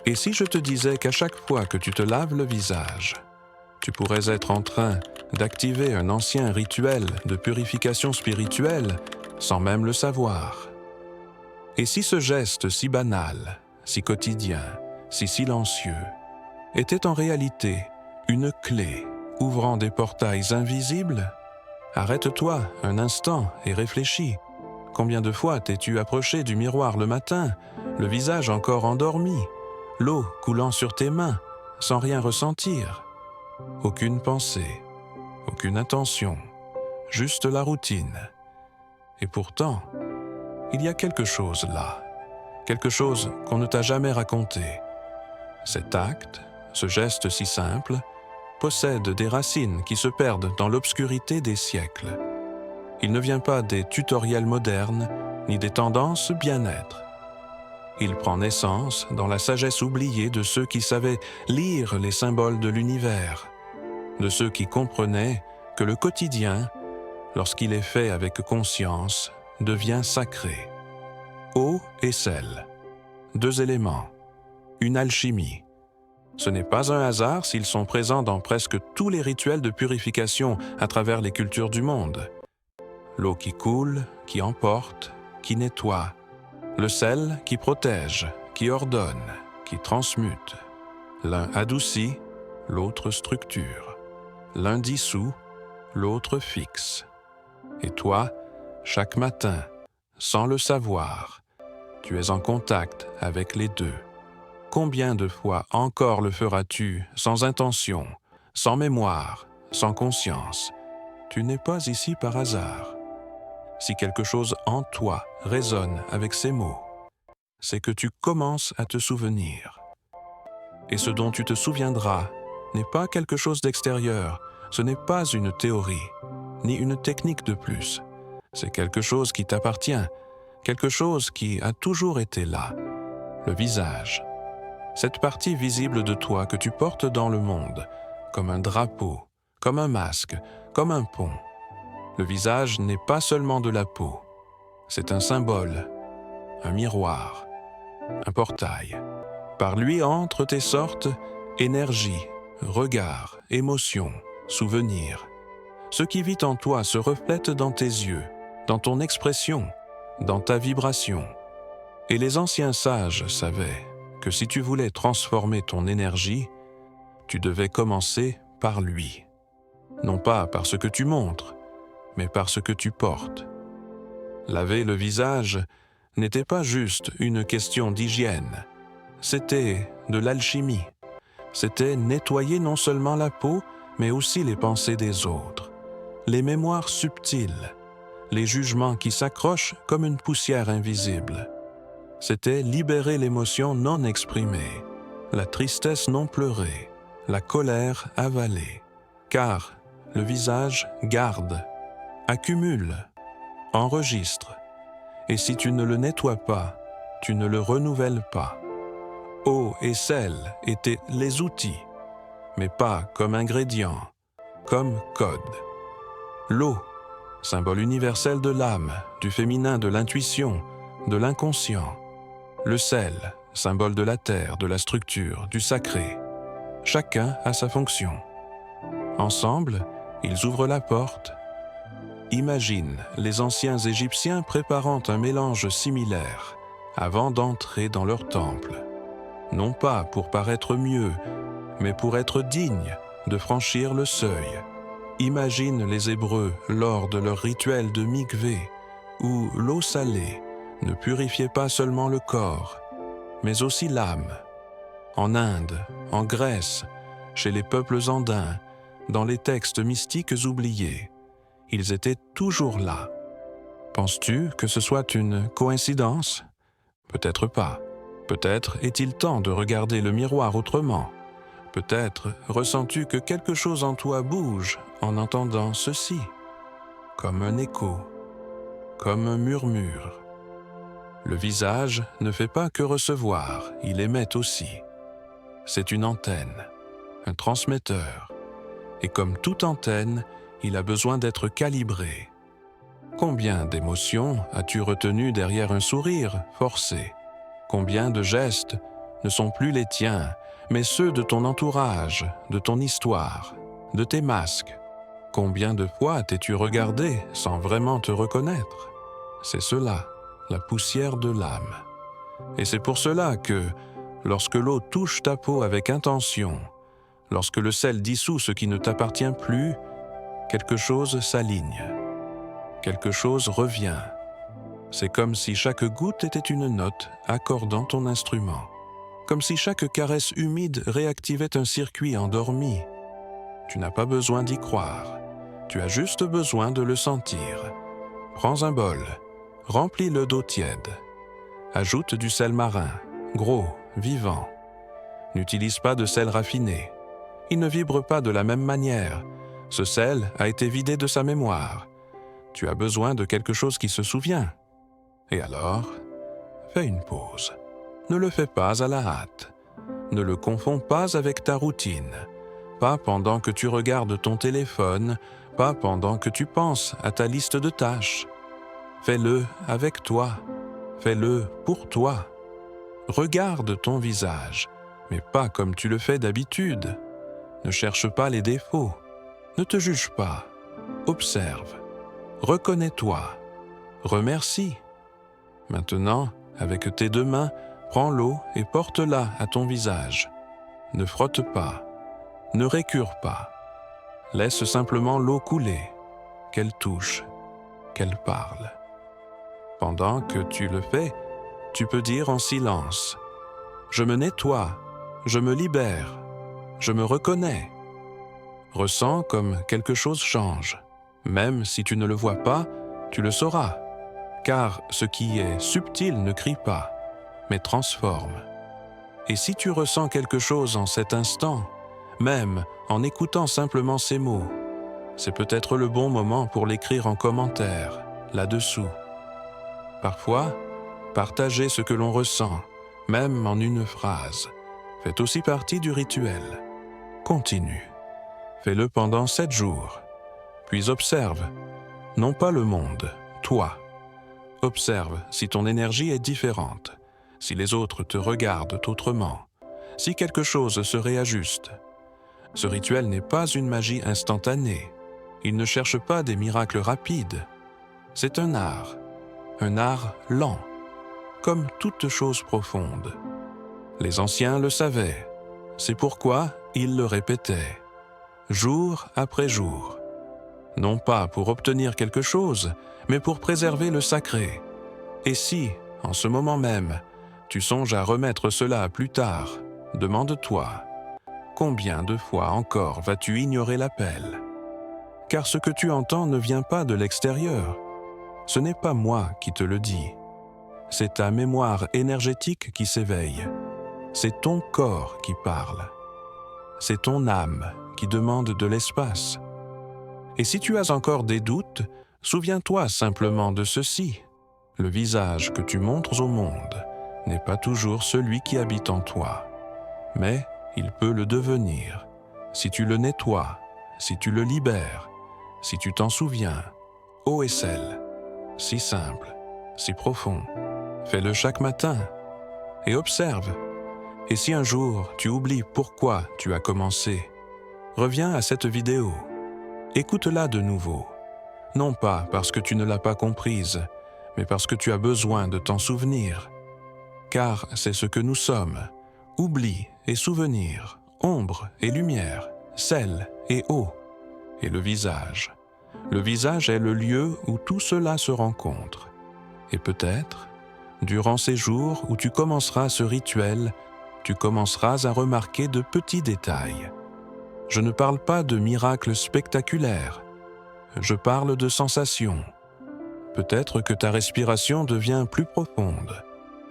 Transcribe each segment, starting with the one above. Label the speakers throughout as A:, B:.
A: Et si je te disais qu'à chaque fois que tu te laves le visage, tu pourrais être en train d'activer un ancien rituel de purification spirituelle sans même le savoir? Et si ce geste si banal, si quotidien, si silencieux, était en réalité une clé ouvrant des portails invisibles? Arrête-toi un instant et réfléchis. Combien de fois t'es-tu approché du miroir le matin, le visage encore endormi, l'eau coulant sur tes mains, sans rien ressentir? Aucune pensée, aucune intention, juste la routine. Et pourtant, il y a quelque chose là, quelque chose qu'on ne t'a jamais raconté. Cet acte, ce geste si simple, possède des racines qui se perdent dans l'obscurité des siècles. Il ne vient pas des tutoriels modernes, ni des tendances bien-être. Il prend naissance dans la sagesse oubliée de ceux qui savaient lire les symboles de l'univers, de ceux qui comprenaient que le quotidien, lorsqu'il est fait avec conscience, devient sacré. Eau et sel, deux éléments, une alchimie. Ce n'est pas un hasard s'ils sont présents dans presque tous les rituels de purification à travers les cultures du monde. L'eau qui coule, qui emporte, qui nettoie. Le sel qui protège, qui ordonne, qui transmute. L'un adoucit, l'autre structure. L'un dissout, l'autre fixe. Et toi, chaque matin, sans le savoir, tu es en contact avec les deux. Combien de fois encore le feras-tu sans intention, sans mémoire, sans conscience? Tu n'es pas ici par hasard. Si quelque chose en toi résonne avec ces mots, c'est que tu commences à te souvenir. Et ce dont tu te souviendras n'est pas quelque chose d'extérieur, ce n'est pas une théorie, ni une technique de plus. C'est quelque chose qui t'appartient, quelque chose qui a toujours été là, le visage. Cette partie visible de toi que tu portes dans le monde, comme un drapeau, comme un masque, comme un pont. Le visage n'est pas seulement de la peau, c'est un symbole, un miroir, un portail. Par lui entrent tes sortes énergie, regard, émotion, souvenir. Ce qui vit en toi se reflète dans tes yeux, dans ton expression, dans ta vibration. Et les anciens sages savaient que si tu voulais transformer ton énergie, tu devais commencer par lui. Non pas par ce que tu montres, mais par ce que tu portes. Laver le visage n'était pas juste une question d'hygiène, c'était de l'alchimie. C'était nettoyer non seulement la peau, mais aussi les pensées des autres, les mémoires subtiles, les jugements qui s'accrochent comme une poussière invisible. C'était libérer l'émotion non exprimée, la tristesse non pleurée, la colère avalée. Car le visage garde, accumule, enregistre. Et si tu ne le nettoies pas, tu ne le renouvelles pas. Eau et sel étaient les outils, mais pas comme ingrédients, comme code. L'eau, symbole universel de l'âme, du féminin, de l'intuition, de l'inconscient. Le sel, symbole de la terre, de la structure, du sacré. Chacun a sa fonction. Ensemble, ils ouvrent la porte. Imagine les anciens Égyptiens préparant un mélange similaire avant d'entrer dans leur temple. Non pas pour paraître mieux, mais pour être dignes de franchir le seuil. Imagine les Hébreux lors de leur rituel de mikvé, où l'eau salée ne purifiait pas seulement le corps, mais aussi l'âme. En Inde, en Grèce, chez les peuples andins, dans les textes mystiques oubliés, ils étaient toujours là. Penses-tu que ce soit une coïncidence? Peut-être pas. Peut-être est-il temps de regarder le miroir autrement. Peut-être ressens-tu que quelque chose en toi bouge en entendant ceci, comme un écho, comme un murmure. Le visage ne fait pas que recevoir, il émet aussi. C'est une antenne, un transmetteur. Et comme toute antenne, il a besoin d'être calibré. Combien d'émotions as-tu retenues derrière un sourire forcé? Combien de gestes ne sont plus les tiens, mais ceux de ton entourage, de ton histoire, de tes masques. Combien de fois t'es-tu regardé sans vraiment te reconnaître? C'est cela, la poussière de l'âme. Et c'est pour cela que, lorsque l'eau touche ta peau avec intention, lorsque le sel dissout ce qui ne t'appartient plus, quelque chose s'aligne, quelque chose revient. C'est comme si chaque goutte était une note accordant ton instrument, comme si chaque caresse humide réactivait un circuit endormi. Tu n'as pas besoin d'y croire, tu as juste besoin de le sentir. Prends un bol, remplis-le d'eau tiède. Ajoute du sel marin, gros, vivant. N'utilise pas de sel raffiné. Il ne vibre pas de la même manière. Ce sel a été vidé de sa mémoire. Tu as besoin de quelque chose qui se souvient. Et alors, fais une pause. Ne le fais pas à la hâte. Ne le confonds pas avec ta routine. Pas pendant que tu regardes ton téléphone, pas pendant que tu penses à ta liste de tâches. Fais-le avec toi. Fais-le pour toi. Regarde ton visage, mais pas comme tu le fais d'habitude. Ne cherche pas les défauts. Ne te juge pas. Observe. Reconnais-toi. Remercie. Maintenant, avec tes 2 mains, prends l'eau et porte-la à ton visage. Ne frotte pas. Ne récure pas. Laisse simplement l'eau couler, qu'elle touche, qu'elle parle. Pendant que tu le fais, tu peux dire en silence « Je me nettoie, je me libère, je me reconnais ». Ressens comme quelque chose change. Même si tu ne le vois pas, tu le sauras, car ce qui est subtil ne crie pas, mais transforme. Et si tu ressens quelque chose en cet instant, même en écoutant simplement ces mots, c'est peut-être le bon moment pour l'écrire en commentaire, là-dessous. Parfois, partager ce que l'on ressent, même en une phrase, fait aussi partie du rituel. Continue. Fais-le pendant 7 jours. Puis observe, non pas le monde, toi. Observe si ton énergie est différente, si les autres te regardent autrement, si quelque chose se réajuste. Ce rituel n'est pas une magie instantanée. Il ne cherche pas des miracles rapides. C'est un art lent, comme toute chose profonde. Les anciens le savaient, c'est pourquoi ils le répétaient, jour après jour. Non pas pour obtenir quelque chose, mais pour préserver le sacré. Et si, en ce moment même, tu songes à remettre cela plus tard, demande-toi, combien de fois encore vas-tu ignorer l'appel? Car ce que tu entends ne vient pas de l'extérieur. Ce n'est pas moi qui te le dis. C'est ta mémoire énergétique qui s'éveille. C'est ton corps qui parle. C'est ton âme qui demande de l'espace. Et si tu as encore des doutes, souviens-toi simplement de ceci. Le visage que tu montres au monde n'est pas toujours celui qui habite en toi. Mais il peut le devenir. Si tu le nettoies, si tu le libères, si tu t'en souviens, eau et sel. Si simple, si profond. Fais-le chaque matin et observe. Et si un jour tu oublies pourquoi tu as commencé, reviens à cette vidéo. Écoute-la de nouveau. Non pas parce que tu ne l'as pas comprise, mais parce que tu as besoin de t'en souvenir. Car c'est ce que nous sommes. Oubli et souvenir, ombre et lumière, sel et eau. Et le visage. Le visage est le lieu où tout cela se rencontre. Et peut-être, durant ces jours où tu commenceras ce rituel, tu commenceras à remarquer de petits détails. Je ne parle pas de miracles spectaculaires. Je parle de sensations. Peut-être que ta respiration devient plus profonde.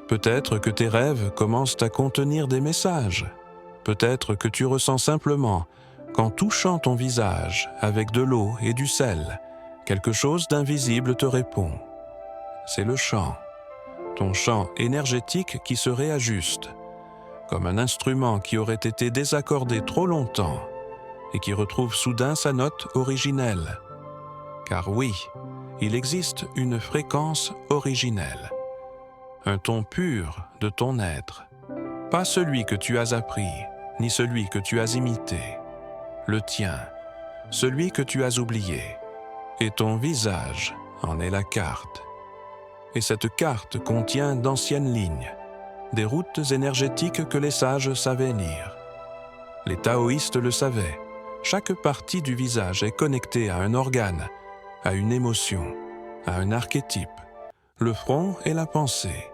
A: Peut-être que tes rêves commencent à contenir des messages. Peut-être que tu ressens simplement, qu'en touchant ton visage avec de l'eau et du sel, quelque chose d'invisible te répond. C'est le chant, ton chant énergétique qui se réajuste, comme un instrument qui aurait été désaccordé trop longtemps et qui retrouve soudain sa note originelle. Car oui, il existe une fréquence originelle, un ton pur de ton être, Pas celui que tu as appris, ni celui que tu as imité. Le tien, celui que tu as oublié. Et ton visage en est la carte. Et cette carte contient d'anciennes lignes, des routes énergétiques que les sages savaient lire. Les taoïstes le savaient. Chaque partie du visage est connectée à un organe, à une émotion, à un archétype. Le front est la pensée,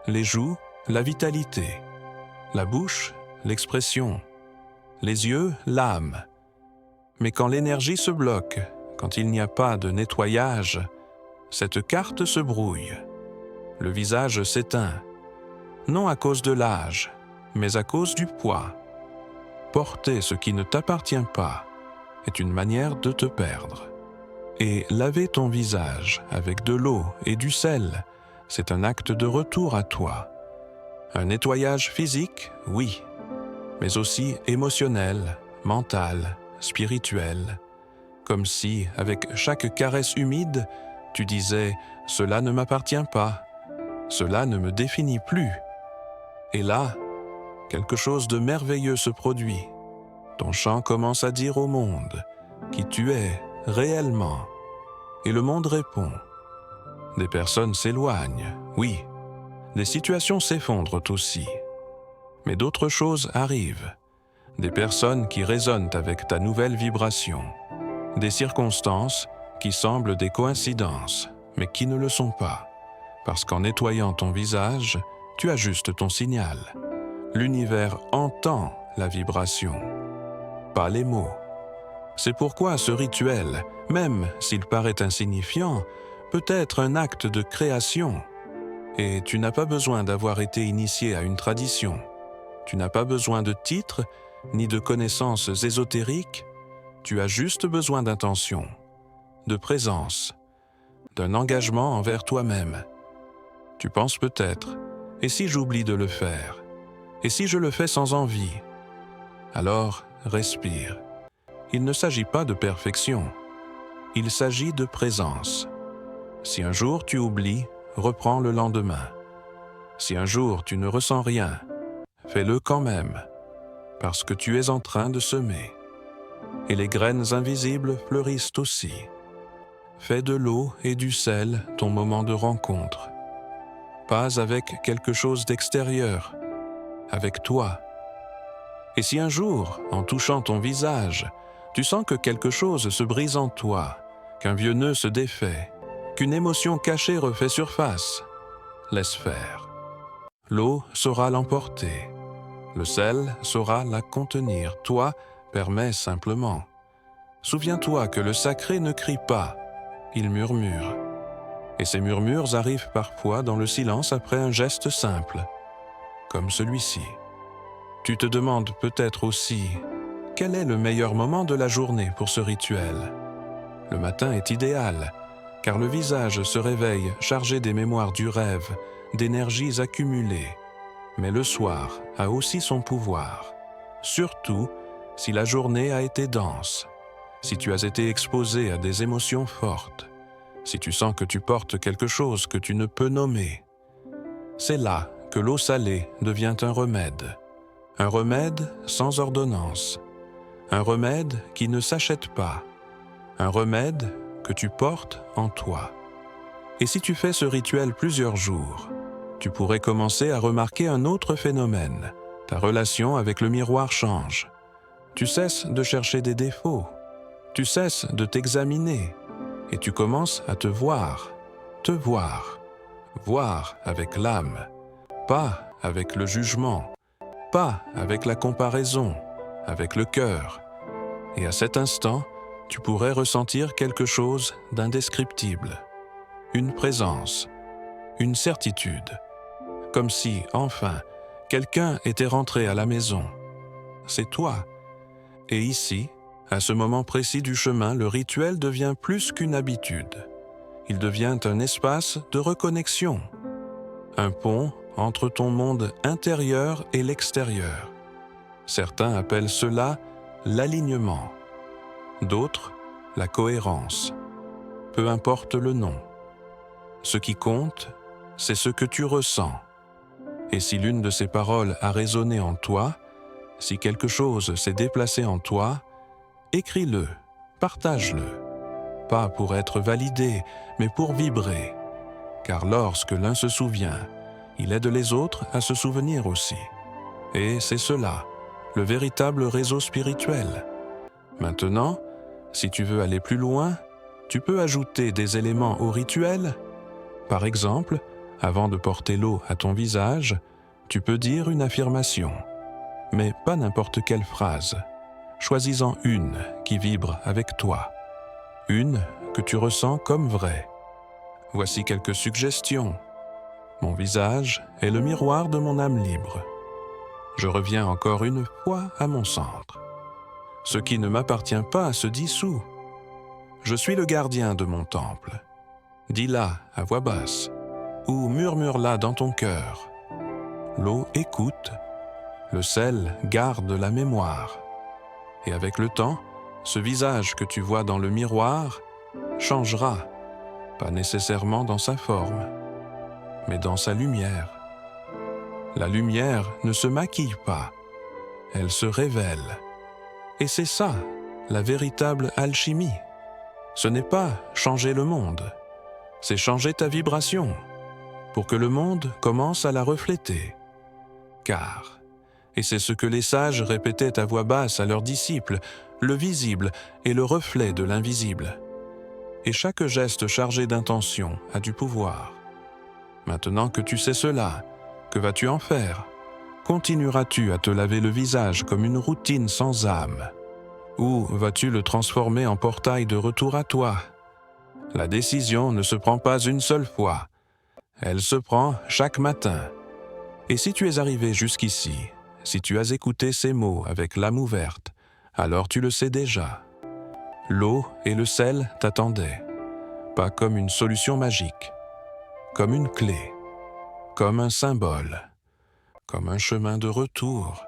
A: les joues, la vitalité, la bouche, l'expression, les yeux, l'âme. Mais quand l'énergie se bloque, quand il n'y a pas de nettoyage, cette carte se brouille. Le visage s'éteint, non à cause de l'âge, mais à cause du poids. Porter ce qui ne t'appartient pas est une manière de te perdre. Et laver ton visage avec de l'eau et du sel, c'est un acte de retour à toi. Un nettoyage physique, oui, mais aussi émotionnel, mental, spirituel. Comme si, avec chaque caresse humide, tu disais « Cela ne m'appartient pas, cela ne me définit plus ». Et là, quelque chose de merveilleux se produit. Ton chant commence à dire au monde qui tu es réellement. Et le monde répond. Des personnes s'éloignent, oui. Des situations s'effondrent aussi. Mais d'autres choses arrivent. Des personnes qui résonnent avec ta nouvelle vibration. Des circonstances qui semblent des coïncidences, mais qui ne le sont pas. Parce qu'en nettoyant ton visage, tu ajustes ton signal. L'univers entend la vibration, pas les mots. C'est pourquoi ce rituel, même s'il paraît insignifiant, peut être un acte de création. Et tu n'as pas besoin d'avoir été initié à une tradition. Tu n'as pas besoin de titres, ni de connaissances ésotériques. Tu as juste besoin d'intention, de présence, d'un engagement envers toi-même. Tu penses peut-être, et si j'oublie de le faire? Et si je le fais sans envie? Alors, respire. Il ne s'agit pas de perfection. Il s'agit de présence. Si un jour tu oublies, reprends le lendemain. Si un jour tu ne ressens rien, fais-le quand même, parce que tu es en train de semer. Et les graines invisibles fleurissent aussi. Fais de l'eau et du sel ton moment de rencontre. Pas avec quelque chose d'extérieur, avec toi. Et si un jour, en touchant ton visage, tu sens que quelque chose se brise en toi, qu'un vieux nœud se défait, qu'une émotion cachée refait surface, laisse faire. L'eau saura l'emporter. Le sel saura la contenir. Toi, permets simplement. Souviens-toi que le sacré ne crie pas, il murmure. Et ces murmures arrivent parfois dans le silence après un geste simple, comme celui-ci. Tu te demandes peut-être aussi, quel est le meilleur moment de la journée pour ce rituel? Le matin est idéal, car le visage se réveille chargé des mémoires du rêve, d'énergies accumulées. Mais le soir a aussi son pouvoir, surtout si la journée a été dense, si tu as été exposé à des émotions fortes, si tu sens que tu portes quelque chose que tu ne peux nommer. C'est là que l'eau salée devient un remède sans ordonnance, un remède qui ne s'achète pas, un remède que tu portes en toi. Et si tu fais ce rituel plusieurs jours, tu pourrais commencer à remarquer un autre phénomène. Ta relation avec le miroir change. Tu cesses de chercher des défauts. Tu cesses de t'examiner. Et tu commences à te voir. Voir avec l'âme. Pas avec le jugement. Pas avec la comparaison. Avec le cœur. Et à cet instant, tu pourrais ressentir quelque chose d'indescriptible. Une présence. Une certitude. Comme si, enfin, quelqu'un était rentré à la maison. C'est toi. Et ici, à ce moment précis du chemin, le rituel devient plus qu'une habitude. Il devient un espace de reconnexion. Un pont entre ton monde intérieur et l'extérieur. Certains appellent cela l'alignement. D'autres, la cohérence. Peu importe le nom. Ce qui compte, c'est ce que tu ressens. Et si l'une de ces paroles a résonné en toi, si quelque chose s'est déplacé en toi, écris-le, partage-le, pas pour être validé, mais pour vibrer. Car lorsque l'un se souvient, il aide les autres à se souvenir aussi. Et c'est cela, le véritable réseau spirituel. Maintenant, si tu veux aller plus loin, tu peux ajouter des éléments au rituel. Par exemple, avant de porter l'eau à ton visage, tu peux dire une affirmation. Mais pas n'importe quelle phrase. Choisis-en une qui vibre avec toi. Une que tu ressens comme vraie. Voici quelques suggestions. Mon visage est le miroir de mon âme libre. Je reviens encore une fois à mon centre. Ce qui ne m'appartient pas se dissout. Je suis le gardien de mon temple. Dis-la à voix basse, ou murmure-la dans ton cœur. L'eau écoute, le sel garde la mémoire. Et avec le temps, ce visage que tu vois dans le miroir changera, pas nécessairement dans sa forme, mais dans sa lumière. La lumière ne se maquille pas, elle se révèle. Et c'est ça, la véritable alchimie. Ce n'est pas changer le monde, c'est changer ta vibration, pour que le monde commence à la refléter. Car, et c'est ce que les sages répétaient à voix basse à leurs disciples, le visible est le reflet de l'invisible. Et chaque geste chargé d'intention a du pouvoir. Maintenant que tu sais cela, que vas-tu en faire? Continueras-tu à te laver le visage comme une routine sans âme? Ou vas-tu le transformer en portail de retour à toi? La décision ne se prend pas une seule fois. Elle se prend chaque matin. Et si tu es arrivé jusqu'ici, si tu as écouté ces mots avec l'âme ouverte, alors tu le sais déjà. L'eau et le sel t'attendaient, pas comme une solution magique, comme une clé, comme un symbole, comme un chemin de retour.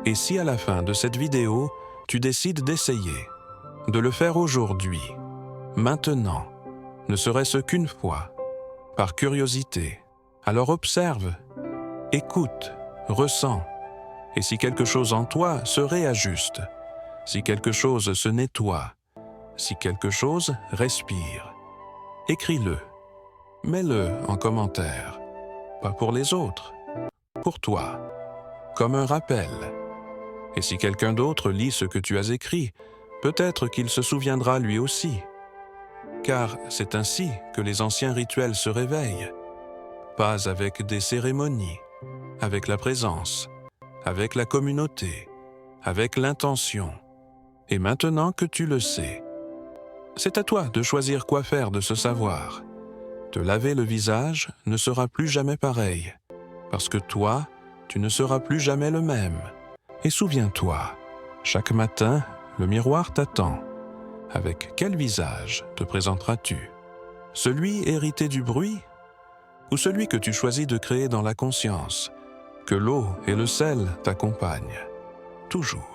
A: Et si à la fin de cette vidéo, tu décides d'essayer, de le faire aujourd'hui, maintenant, ne serait-ce qu'une fois, par curiosité, alors observe, écoute, ressens, et si quelque chose en toi se réajuste, si quelque chose se nettoie, si quelque chose respire, écris-le, mets-le en commentaire, pas pour les autres, pour toi, comme un rappel. Et si quelqu'un d'autre lit ce que tu as écrit, peut-être qu'il se souviendra lui aussi. Car c'est ainsi que les anciens rituels se réveillent, pas avec des cérémonies, avec la présence, avec la communauté, avec l'intention. Et maintenant que tu le sais, c'est à toi de choisir quoi faire de ce savoir. Te laver le visage ne sera plus jamais pareil, parce que toi, tu ne seras plus jamais le même. Et souviens-toi, chaque matin, le miroir t'attend. Avec quel visage te présenteras-tu? Celui hérité du bruit ou celui que tu choisis de créer dans la conscience? Que l'eau et le sel t'accompagnent, toujours.